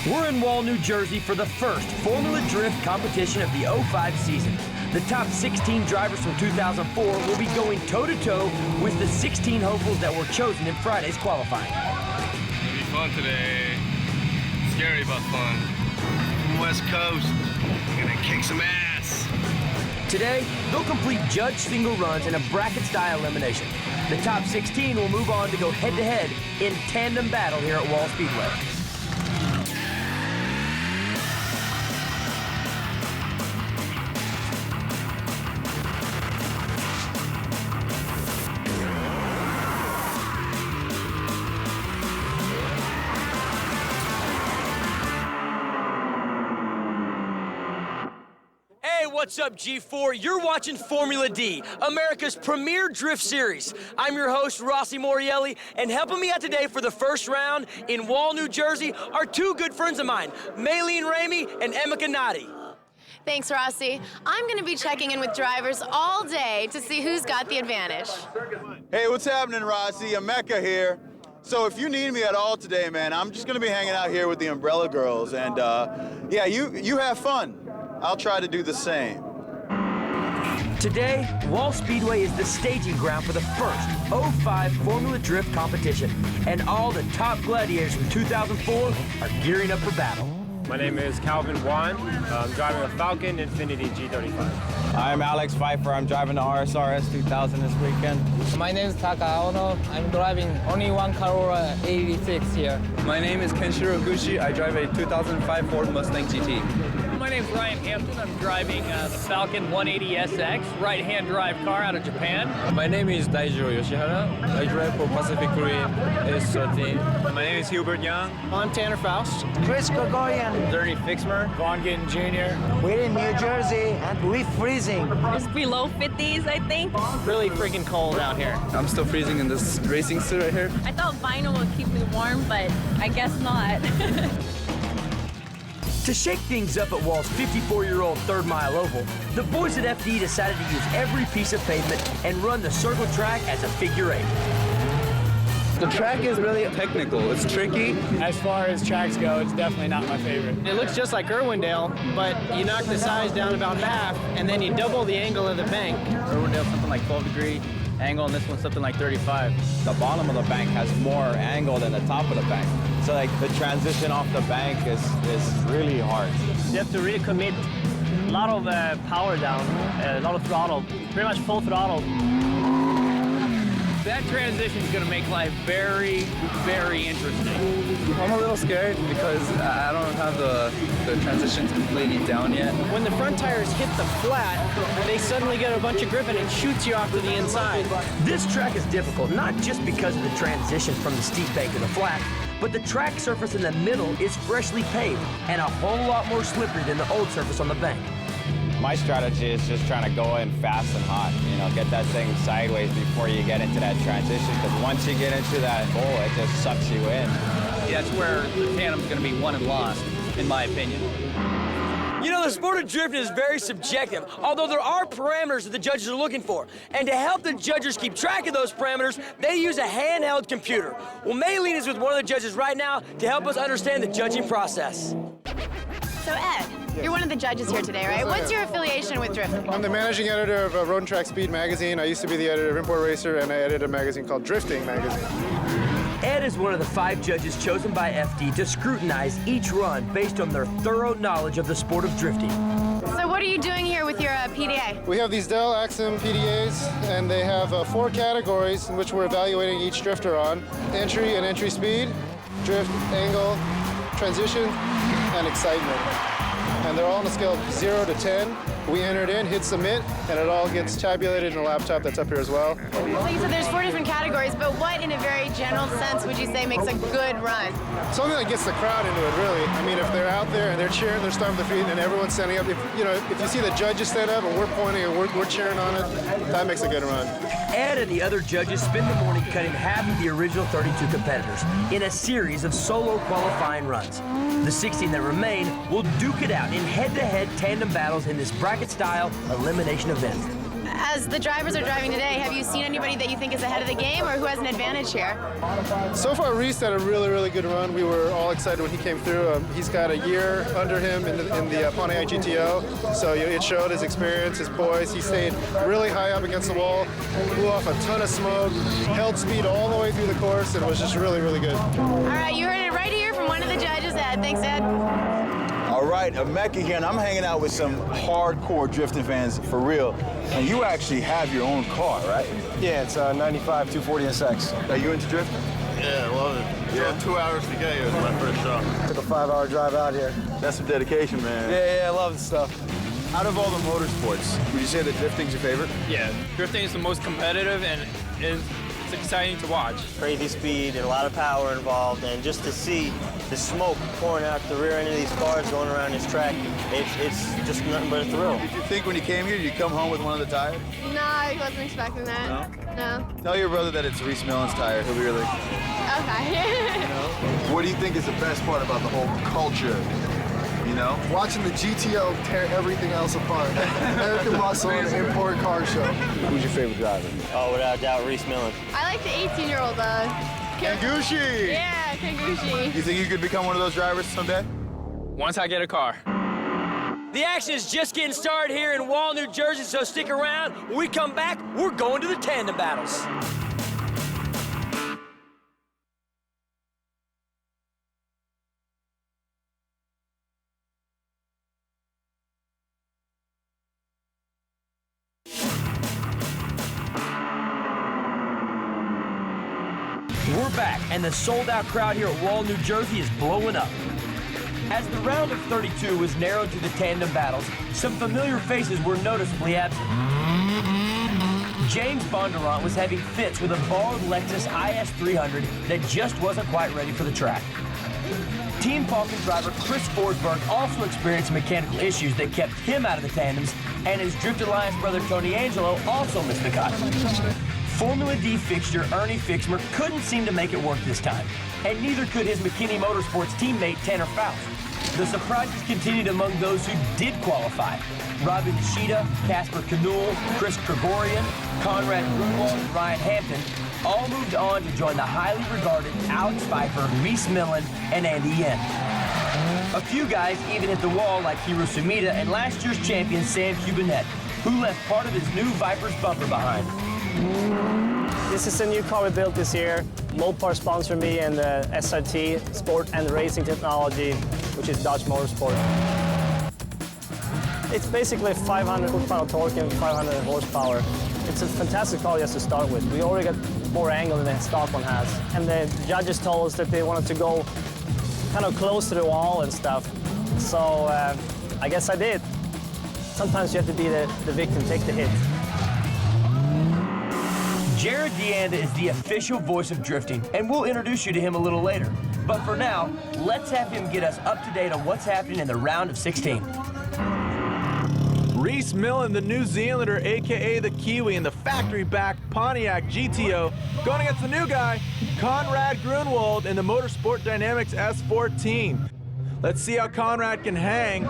We're in Wall, New Jersey for the first Formula Drift competition of the '05 season. The top 16 drivers from 2004 will be going toe-to-toe with the 16 hopefuls that were chosen in Friday's qualifying. It'll be fun today. Scary but fun. West Coast, gonna kick some ass. Today, they'll complete judged single runs in a bracket-style elimination. The top 16 will move on to go head-to-head in tandem battle here at Wall Speedway. What's up, G4? You're watching Formula D, America's premier drift series. I'm your host, Rossi Morielli, and helping me out today for the first round in Wall, New Jersey are two good friends of mine, Maylene Ramey and Emeka Nadi. Thanks, Rossi. I'm going to be checking in with drivers all day to see who's got the advantage. Hey, what's happening, Rossi? Emeka here. So if you need me at all today, man, I'm just going to be hanging out here with the Umbrella Girls, and yeah, you have fun. I'll try to do the same. Today, Wall Speedway is the staging ground for the first '05 Formula Drift competition, and all the top gladiators from 2004 are gearing up for battle. My name is Calvin Wan. I'm driving a Falcon Infinity G35. I'm Alex Pfeiffer. I'm driving the RSRS 2000 this weekend. My name is Taka Ono. I'm driving only one Corolla 86 here. My name is Kenshiro Gushi. I drive a 2005 Ford Mustang GT. My name's Ryan Hampton. I'm driving the Falcon 180SX, right-hand drive car out of Japan. My name is Daijiro Yoshihara. I drive for Pacific Green S13. My name is Hubert Young. I'm Tanner Faust. Chris Gregorian. Ernie Fixmer. Vaughn Gittin Jr. We're in New Jersey and we're freezing. It's below 50s, I think. Really freaking cold out here. I'm still freezing in this racing suit right here. I thought vinyl would keep me warm, but I guess not. To shake things up at Wall's 54-year-old third mile oval, the boys at FD decided to use every piece of pavement and run the circle track as a figure eight. The track is really technical. It's tricky. As far as tracks go, it's definitely not my favorite. It looks just like Irwindale, but you knock the size down about half, and then you double the angle of the bank. Irwindale's something like 12-degree angle, and this one's something like 35. The bottom of the bank has more angle than the top of the bank. So like the transition off the bank is really hard. You have to really commit a lot of power down, a lot of throttle, pretty much full throttle. That transition is going to make life very, very interesting. I'm a little scared because I don't have the transitions completely down yet. When the front tires hit the flat, they suddenly get a bunch of grip and it shoots you off to the inside. This track is difficult, not just because of the transition from the steep bank to the flat, but the track surface in the middle is freshly paved and a whole lot more slippery than the old surface on the bank. My strategy is just trying to go in fast and hot, you know, get that thing sideways before you get into that transition, because once you get into that hole, it just sucks you in. Yeah, that's where the tandem's going to be won and lost, in my opinion. You know, the sport of drifting is very subjective, although there are parameters that the judges are looking for. And to help the judges keep track of those parameters, they use a handheld computer. Well, Maylene is with one of the judges right now to help us understand the judging process. So, Ed, you're one of the judges here today, right? What's your affiliation with drifting? I'm the managing editor of Road and Track Speed magazine. I used to be the editor of Import Racer, and I edit a magazine called Drifting Magazine. Ed is one of the 5 judges chosen by FD to scrutinize each run based on their thorough knowledge of the sport of drifting. So what are you doing here with your PDA? We have these Dell Axim PDAs, and they have 4 categories in which we're evaluating each drifter on. Entry and entry speed, drift, angle, transition, and excitement. And they're all on a scale of 0 to 10. We enter it in, hit submit, and it all gets tabulated in a laptop that's up here as well. Like you said, there's 4 different categories, but what, in a very general sense, would you say makes a good run? Something that gets the crowd into it, really. I mean, if they're out there and they're cheering, they're stomping their feet, and everyone's standing up. If you see the judges stand up and we're pointing and we're cheering on it, that makes a good run. Ed and the other judges spend the morning cutting half of the original 32 competitors in a series of solo qualifying runs. The 16 that remain will duke it out in head-to-head tandem battles in this bracket-style elimination event. As the drivers are driving today, have you seen anybody that you think is ahead of the game or who has an advantage here? So far, Reese had a really good run. We were all excited when he came through. He's got a year under him in the Pontiac GTO, so it showed his experience, his poise. He stayed really high up against the wall, blew off a ton of smoke, held speed all the way through the course, and was just really good. All right, you heard it right here from one of the judges, Ed. Thanks, Ed. All right, Emeka here, and I'm hanging out with some hardcore drifting fans for real. And you actually have your own car, right? Yeah, it's a 95 240 SX. Are you into drifting? Yeah, I love it. Yeah, 2 hours to get here was my first shot. Took a 5-hour drive out here. That's some dedication, man. Yeah, I love the stuff. Out of all the motorsports, would you say that drifting's your favorite? Yeah, drifting is the most competitive and it's exciting to watch. Crazy speed and a lot of power involved, and just to see the smoke pouring out the rear end of these cars going around this track, it's just nothing but a thrill. Did you think when you came here, you'd come home with one of the tires? No, I wasn't expecting that. No. Tell your brother that it's Reese Millen's tire. He'll be really... Okay. What do you think is the best part about the whole culture? You know? Watching the GTO tear everything else apart. American muscle and an import car show. Who's your favorite driver? Oh, without a doubt, Reese Millen. I like the 18-year-old, Kangushi! Yeah, Kangushi. You think you could become one of those drivers someday? Once I get a car. The action is just getting started here in Wall, New Jersey, so stick around. When we come back, we're going to the tandem battles. We're back, and the sold-out crowd here at Wall, New Jersey is blowing up. As the round of 32 was narrowed to the tandem battles, some familiar faces were noticeably absent. James Bondurant was having fits with a borrowed Lexus IS 300 that just wasn't quite ready for the track. Team Falcon driver Chris Forsberg also experienced mechanical issues that kept him out of the tandems, and his Drift Alliance brother Tony Angelo also missed the cut. Formula D fixture Ernie Fixmer couldn't seem to make it work this time, and neither could his McKinney Motorsports teammate Tanner Faust. The surprises continued among those who did qualify. Robin Sheeta, Casper Knoll, Chris Gregorian, Conrad Grunwald, and Ryan Hampton all moved on to join the highly regarded Alex Pfeiffer, Reese Millen, and Andy Yen. A few guys even hit the wall like Hiro Sumida and last year's champion Sam Cubinet, who left part of his new Viper's bumper behind. This is a new car we built this year. Mopar sponsored me and the SRT, Sport and Racing Technology, which is Dodge Motorsport. It's basically 500 foot-pound torque and 500 horsepower. It's a fantastic car just to start with. We already got more angle than the stock one has. And the judges told us that they wanted to go kind of close to the wall and stuff. So I guess I did. Sometimes you have to be the victim, take the hit. Jared Deanda is the official voice of drifting, and we'll introduce you to him a little later. But for now, let's have him get us up to date on what's happening in the round of 16. Reese Millen, the New Zealander, a.k.a. the Kiwi, in the factory-backed Pontiac GTO, going against the new guy, Conrad Grunwald, in the Motorsport Dynamics S14. Let's see how Conrad can hang.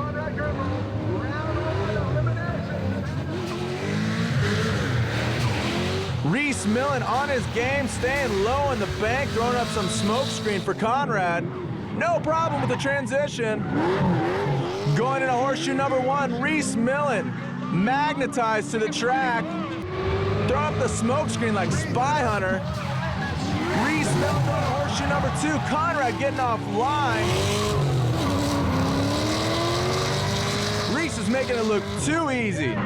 Reese Millen on his game, staying low in the bank, throwing up some smoke screen for Conrad. No problem with the transition. Going into horseshoe number one, Reese Millen, magnetized to the track. Throw up the smoke screen like Spy Hunter. Reese Millen going to horseshoe number two, Conrad getting off line. Reese is making it look too easy.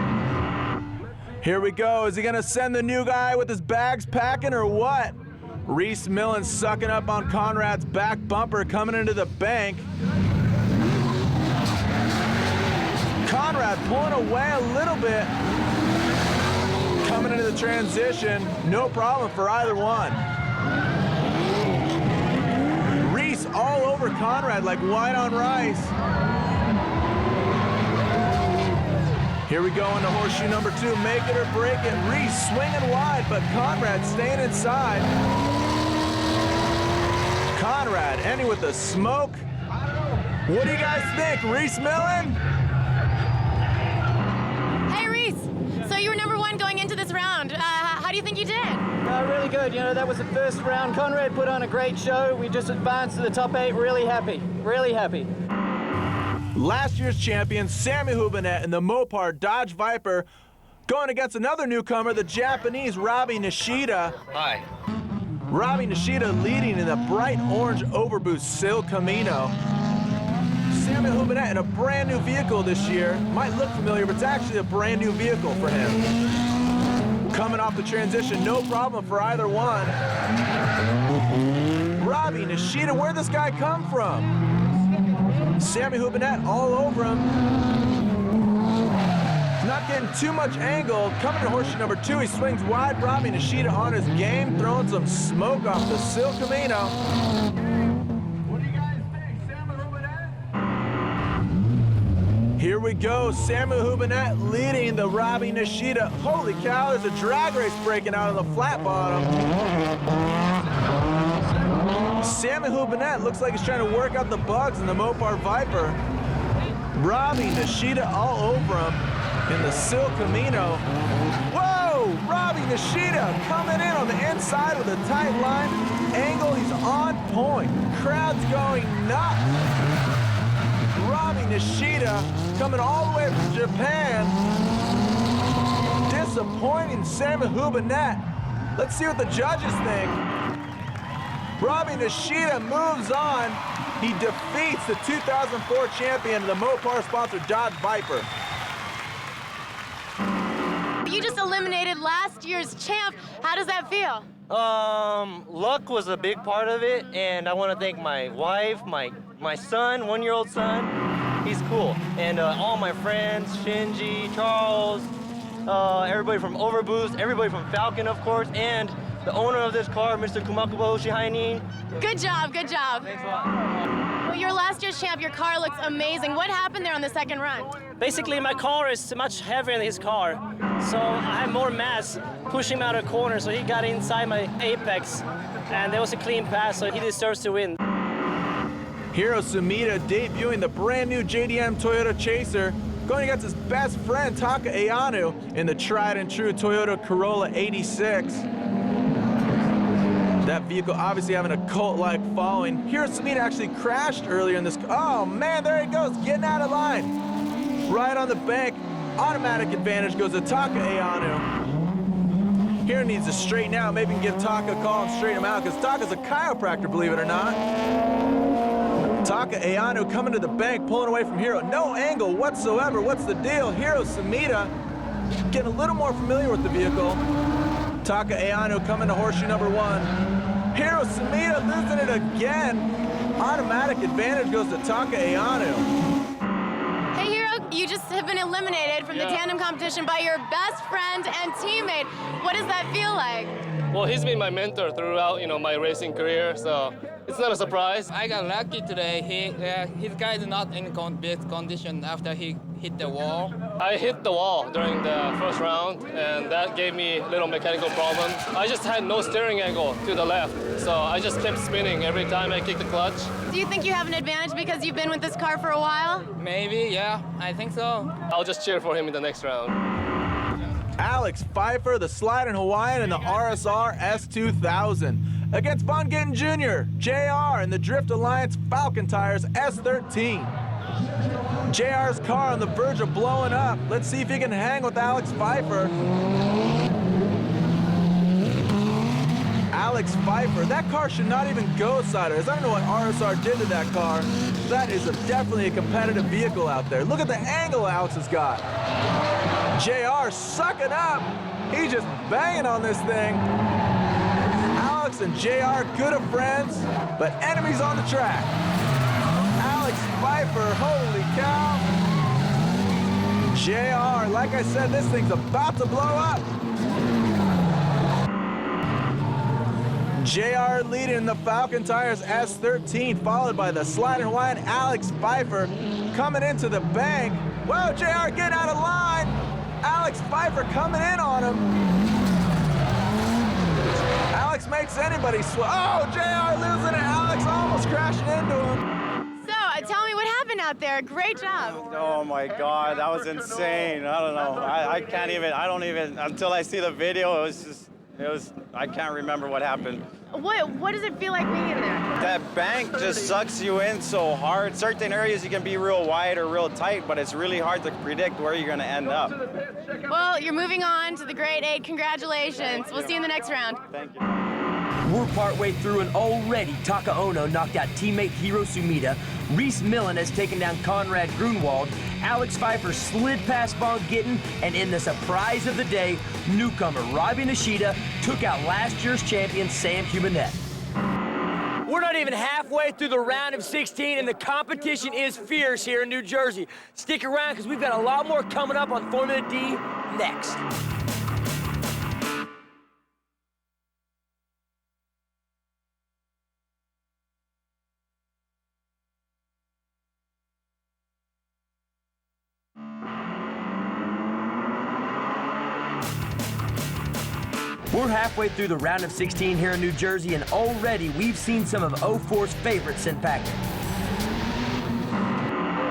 Here we go. Is he gonna send the new guy with his bags packing or what? Reese Millen sucking up on Conrad's back bumper coming into the bank. Conrad pulling away a little bit. Coming into the transition. No problem for either one. Reese all over Conrad like white on rice. Here we go into horseshoe number two, make it or break it. Reese swinging wide, but Conrad staying inside. Conrad ending with the smoke. What do you guys think, Reese Millen? Hey, Reese. So you were #1 feeling going into this round? How do you think you did? Really good. You know, that was the first round. Conrad put on a great show. We just advanced to the top 8. Really happy. Really happy. Last year's champion, Sammy Hubinette in the Mopar Dodge Viper, going against another newcomer, the Japanese Robbie Nishida. Hi. Robbie Nishida leading in the bright orange overboost Sil Camino. Sammy Hubinette in a brand new vehicle this year. Might look familiar, but it's actually a brand new vehicle for him. Coming off the transition, no problem for either one. Robbie Nishida, where'd this guy come from? Sammy Hubinette all over him. Not getting too much angle. Coming to horseshoe number 2, he swings wide. Robbie Nishida on his game, throwing some smoke off the Sil Camino. What do you guys think, Sammy Hubinette? Here we go, Sammy Hubinette leading the Robbie Nishida. Holy cow, there's a drag race breaking out on the flat bottom. Sammy Hubinette looks like he's trying to work out the bugs in the Mopar Viper. Robbie Nishida all over him in the Sil Camino. Whoa! Robbie Nishida coming in on the inside with a tight line. Angle, he's on point. Crowd's going nuts. Robbie Nishida coming all the way from Japan. Disappointing Sammy Hubinette. Let's see what the judges think. Robbie Nishida moves on. He defeats the 2004 champion of the Mopar-sponsored Dodge Viper. You just eliminated last year's champ. How does that feel? Luck was a big part of it, and I want to thank my wife, my son, 1-year-old son. He's cool. And all my friends, Shinji, Charles, everybody from Overboost, everybody from Falcon, of course, and the owner of this car, Mr. Kumakubo Shihainin. Good job, good job. Thanks a lot. Well, you're last year's champ. Your car looks amazing. What happened there on the second run? Basically, my car is much heavier than his car, so I have more mass. Push him out of the corner, so he got inside my apex, and there was a clean pass, so he deserves to win. Hiro Sumida debuting the brand new JDM Toyota Chaser, going against his best friend Taka Ayano in the tried and true Toyota Corolla 86. That vehicle obviously having a cult-like following. Hiro Sumida actually crashed earlier in this. Oh man, there he goes, getting out of line. Right on the bank, automatic advantage goes to Taka Ayano. Hiro needs to straighten out. Maybe we can give Taka a call and straighten him out, because Taka's a chiropractor, believe it or not. Taka Ayano coming to the bank, pulling away from Hiro. No angle whatsoever. What's the deal? Hiro Sumida getting a little more familiar with the vehicle. Taka Ayano coming to horseshoe number 1. Hiro Sumida losing it again. Automatic advantage goes to Taka Ayano. Hey, Hiro, you just have been eliminated from the tandem competition by your best friend and teammate. What does that feel like? Well, he's been my mentor throughout, my racing career, so it's not a surprise. I got lucky today. His guy is not in best condition after he hit the wall. I hit the wall during the first round, and that gave me little mechanical problems. I just had no steering angle to the left, so I just kept spinning every time I kicked the clutch. Do you think you have an advantage because you've been with this car for a while? Maybe, yeah, I think so. I'll just cheer for him in the next round. Alex Pfeiffer, the sliding Hawaiian in the RSR S2000. Against Von Gittin Jr., JR in the Drift Alliance Falcon Tires S13. JR's car on the verge of blowing up. Let's see if he can hang with Alex Pfeiffer. Alex Pfeiffer, that car should not even go sideways. I don't know what RSR did to that car. That is definitely a competitive vehicle out there. Look at the angle Alex has got. JR sucking up. He's just banging on this thing. Alex and JR, good of friends, but enemies on the track. Alex Pfeiffer, holy cow. JR, like I said, this thing's about to blow up. JR leading in the Falcon Tires S13, followed by the sliding Hawaiian Alex Pfeiffer coming into the bank. Whoa, JR getting out of line. Alex Pfeiffer coming in on him. Alex makes anybody sweat. Oh, JR losing it. Alex almost crashing into him. So, tell me what happened out there. Great job. Oh my God, that was insane. I don't know. I don't even, until I see the video, I can't remember what happened. What does it feel like being in there? That bank just sucks you in so hard. Certain areas you can be real wide or real tight, but it's really hard to predict where you're gonna end up. Well, you're moving on to the grade 8. Congratulations. We'll see you in the next round. Thank you. We're partway through, and already Taka Ono knocked out teammate Hiro Sumida. Reese Millen has taken down Conrad Grunwald. Alex Pfeiffer slid past Von Gittin, and in the surprise of the day, newcomer Robbie Nishida took out last year's champion Sam Humanet. We're not even halfway through the round of 16, and the competition is fierce here in New Jersey. Stick around, because we've got a lot more coming up on Formula D next. We're halfway through the round of 16 here in New Jersey, and already we've seen some of 04's favorites sent packing.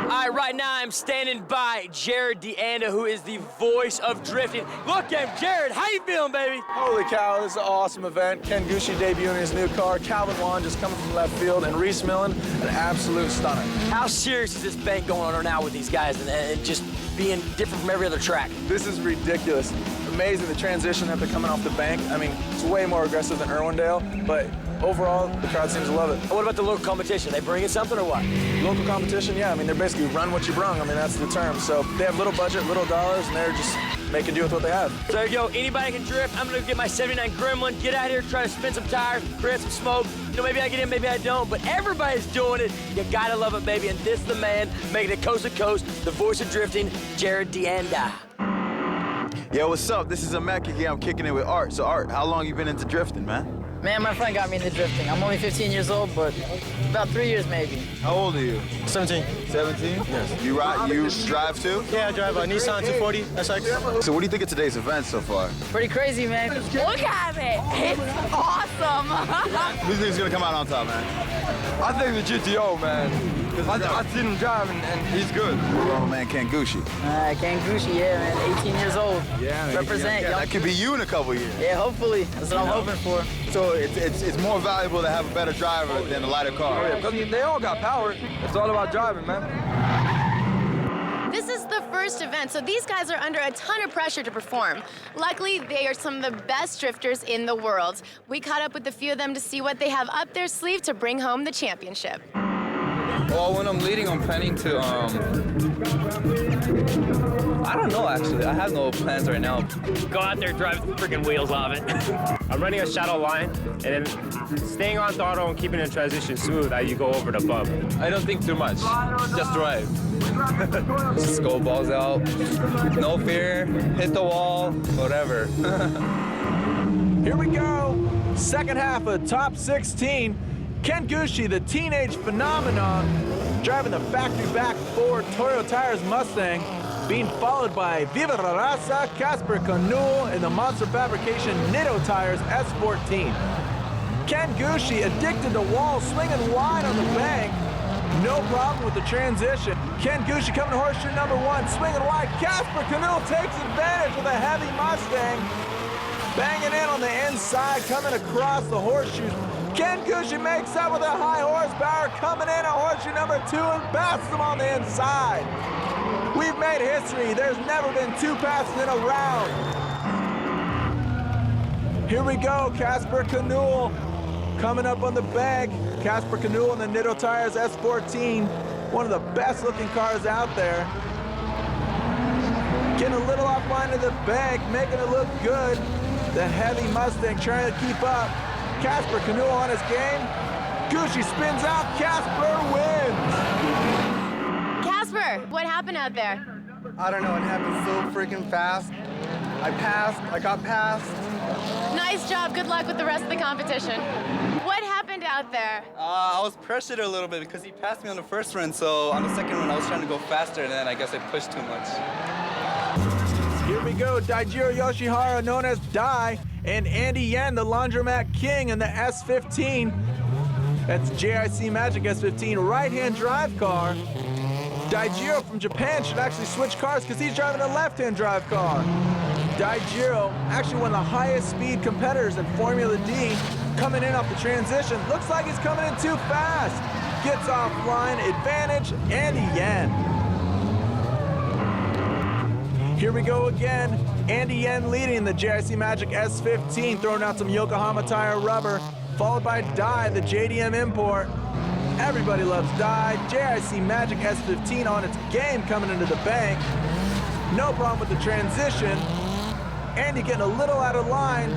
All right, right now I'm standing by Jared DeAnda, who is the voice of drifting. Look at him, Jared, how you feeling, baby? Holy cow, this is an awesome event. Ken Gucci debuting his new car, Calvin Wan just coming from left field, and Reese Millen, an absolute stunner. How serious is this bank going on now with these guys and just being different from every other track? This is ridiculous. Amazing, the transition after coming off the bank. I mean, it's way more aggressive than Irwindale, but overall, the crowd seems to love it. What about the local competition? They bringing something or what? Local competition, yeah. I mean, they're basically run what you brung. I mean, that's the term. So they have little budget, little dollars, and they're just making do with what they have. So there you go. Anybody can drift. I'm going to get my 79 Gremlin, get out here, try to spin some tires, create some smoke. You know, maybe I get in, maybe I don't, but everybody's doing it. You got to love it, baby. And this is the man making it coast to coast, the voice of drifting, Jared DeAnda. Yo, what's up? This is Emeka here. I'm kicking it with Art. So, Art, how long you been into drifting, man? Man, my friend got me into drifting. I'm only 15 years old, but about 3 years maybe. How old are you? 17. 17? Yes. You drive too? Yeah, I drive a Nissan 240 SX. So what do you think of today's event so far? Pretty crazy, man. Look at it. It's awesome. Who do you think is going to come out on top, man? I think the GTO, man. I've seen him drive, and he's good. Oh, man, Ken Gucci. Ken Gucci, yeah, man. 18 years old. Yeah, man. Represent. Yeah, that could be you in a couple years. Yeah, hopefully. That's what I'm hoping for. So it's more valuable to have a better driver than a lighter car. Oh, yeah, because they all got power. It's all about driving, man. This is the first event, so these guys are under a ton of pressure to perform. Luckily, they are some of the best drifters in the world. We caught up with a few of them to see what they have up their sleeve to bring home the championship. Well, when I'm leading, I'm planning to, I don't know, actually. I have no plans right now. Go out there, drive the freaking wheels off it. I'm running a shadow line, and then staying on throttle and keeping the transition smooth as you go over the bump. I don't think too much. Just drive. Just go balls out. No fear. Hit the wall. Whatever. Here we go. Second half of top 16. Ken Gucci, the teenage phenomenon, driving the factory-back Ford Toyo Tires Mustang, being followed by Viva La Raza, Casper Canul, and the Monster Fabrication Nitto Tires S14. Ken Gucci, addicted to walls, swinging wide on the bank. No problem with the transition. Ken Gucci coming to horseshoe number 1, swinging wide. Casper Canul takes advantage with a heavy Mustang. Banging in on the inside, coming across the horseshoes. Ken Gucci makes up with a high horsepower, coming in at horseshoe number 2 and passes him on the inside. We've made history. There's never been 2 passes in a round. Here we go, Casper Canul coming up on the bank. Casper Canul and the Nitto Tires S14, one of the best looking cars out there. Getting a little offline of the bank, making it look good. The heavy Mustang trying to keep up. Casper Canul on his game. Gucci spins out. Casper wins. Casper, what happened out there? I don't know. It happened so freaking fast. I passed. I got passed. Nice job. Good luck with the rest of the competition. What happened out there? I was pressured a little bit because he passed me on the first run, so on the second run I was trying to go faster, and then I guess I pushed too much. Here we go, Daijiro Yoshihara, known as Dai, and Andy Yen, the Laundromat King in the S15. That's JIC Magic S15 right-hand drive car. Daijiro from Japan should actually switch cars because he's driving a left-hand drive car. Daijiro, actually one of the highest speed competitors in Formula D, coming in off the transition. Looks like he's coming in too fast. Gets offline, advantage, Andy Yen. Here we go again. Andy Yen leading the JIC Magic S15, throwing out some Yokohama tire rubber, followed by Dai, the JDM import. Everybody loves Dai. JIC Magic S15 on its game coming into the bank. No problem with the transition. Andy getting a little out of line,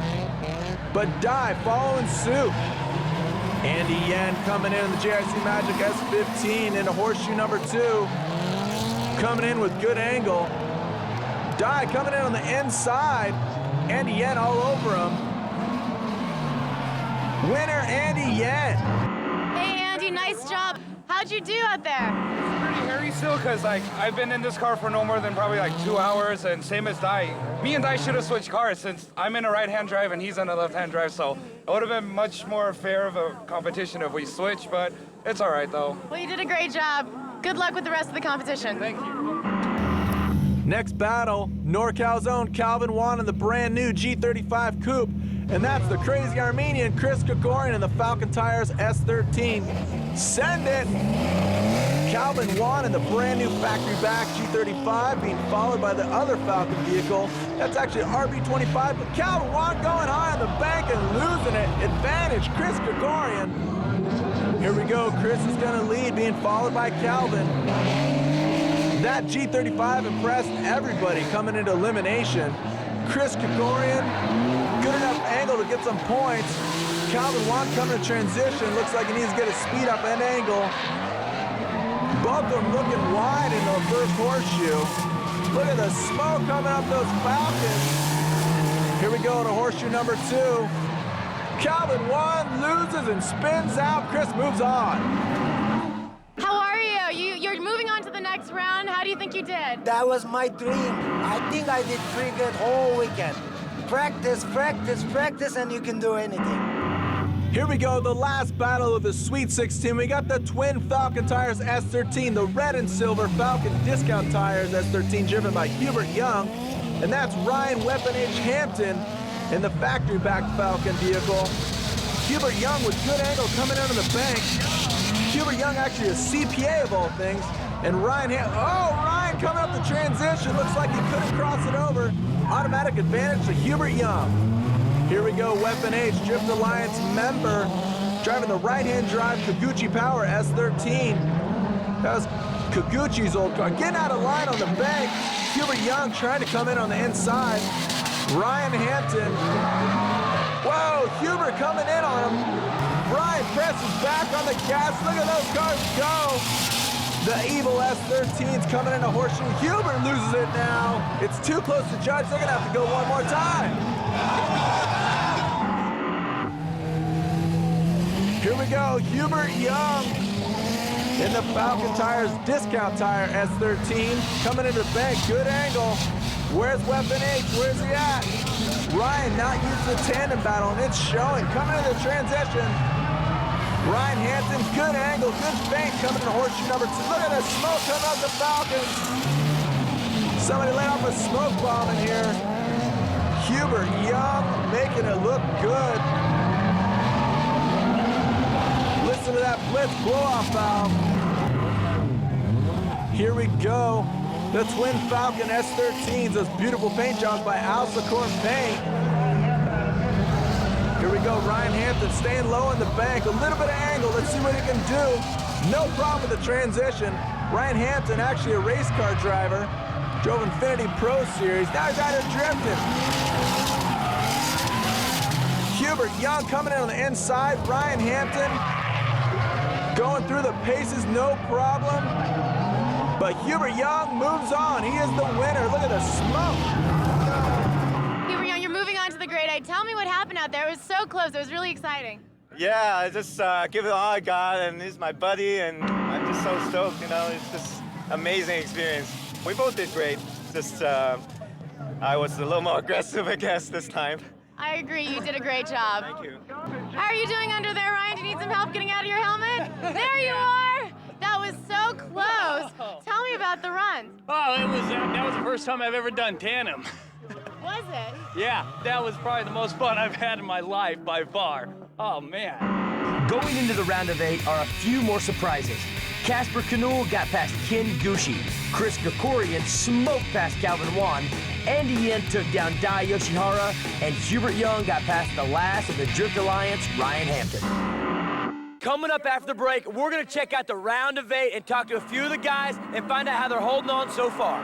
but Dai following suit. Andy Yen coming in the JIC Magic S15 into horseshoe number 2. Coming in with good angle. Dai coming in on the inside. Andy Yen all over him. Winner, Andy Yen. Hey, Andy, nice job. How'd you do out there? Pretty hairy still, because like I've been in this car for no more than probably like 2 hours, and same as Dai. Me and Dai should have switched cars since I'm in a right-hand drive and he's on a left-hand drive, so it would have been much more fair of a competition if we switched, but it's all right though. Well, you did a great job. Good luck with the rest of the competition. Thank you. Next battle, NorCal's own Calvin Wan in the brand new G35 Coupe. And that's the crazy Armenian Chris Gregorian in the Falcon Tires S13. Send it! Calvin Wan in the brand new factory back G35 being followed by the other Falcon vehicle. That's actually RB25, but Calvin Wan going high on the bank and losing it. Advantage, Chris Gregorian. Here we go, Chris is gonna lead, being followed by Calvin. That G35 impressed everybody coming into elimination. Chris Gregorian, good enough angle to get some points. Calvin Wan coming to transition. Looks like he needs to get his speed up and angle. Both of them looking wide in the first horseshoe. Look at the smoke coming up those Falcons. Here we go to horseshoe number 2. Calvin Wan loses and spins out. Chris moves on. How are you? You're moving on to the next round. How do you think you did? That was my dream. I think I did pretty good whole weekend. Practice, practice, practice, and you can do anything. Here we go, the last battle of the Sweet 16. We got the twin Falcon Tires S13, the red and silver Falcon Discount Tires S13 driven by Hubert Young. And that's Ryan Weapon H. Hampton in the factory back Falcon vehicle. Hubert Young with good angle coming out of the bank. Hubert Young actually a CPA of all things. And Ryan coming up the transition. Looks like he couldn't cross it over. Automatic advantage to Hubert Young. Here we go, Weapon H, Drift Alliance member, driving the right-hand drive Kaguchi Power S13. That was Kaguchi's old car. Getting out of line on the bank. Hubert Young trying to come in on the inside. Ryan Hampton. Whoa, Hubert coming in on him. Ryan presses back on the gas. Look at those cars go. The evil S13's coming into horseshoe. Hubert loses it now. It's too close to judge. They're gonna have to go one more time. Here we go, Hubert Young in the Falcon Tires Discount Tire S13. Coming into the bank, good angle. Where's Weapon H? Where's he at? Ryan not used to the tandem battle, and it's showing. Coming into the transition. Ryan Hampton, good angle, good feint coming to horseshoe number 2. Look at the smoke coming out the Falcons. Somebody let off a smoke bomb in here. Hubert Young making it look good. Listen to that blitz blow-off valve. Here we go. The twin Falcon S13s, those beautiful paint jobs by Alsacor Paint. Here we go, Ryan Hampton staying low in the bank, a little bit of angle, let's see what he can do. No problem with the transition. Ryan Hampton, actually a race car driver, drove Infinity Pro Series, now he's out here drifting. Hubert Young coming in on the inside, Ryan Hampton going through the paces, no problem. But Hubert Young moves on, he is the winner, look at the smoke. Hubert Young, you're moving on to the grade A. Tell me what happened out there. It was so close. It was really exciting. Yeah, I just give it all I got, and he's my buddy, and I'm just so stoked, you know, it's just amazing experience. We both did great, just I was a little more aggressive, I guess, this time. I agree, you did a great job. Thank you. How are you doing under there, Ryan? Do you need some help getting out of your helmet? There you are! That was so close. Tell me about the run? Oh, that was the first time I've ever done tandem. Was it? Yeah, that was probably the most fun I've had in my life by far. Oh, man. Going into the round of 8 are a few more surprises. Casper Knoll got past Ken Gucci. Chris Gakorian smoked past Calvin Wan. Andy Yen took down Dai Yoshihara. And Hubert Young got past the last of the Drift Alliance, Ryan Hampton. Coming up after the break, we're going to check out the round of 8 and talk to a few of the guys and find out how they're holding on so far.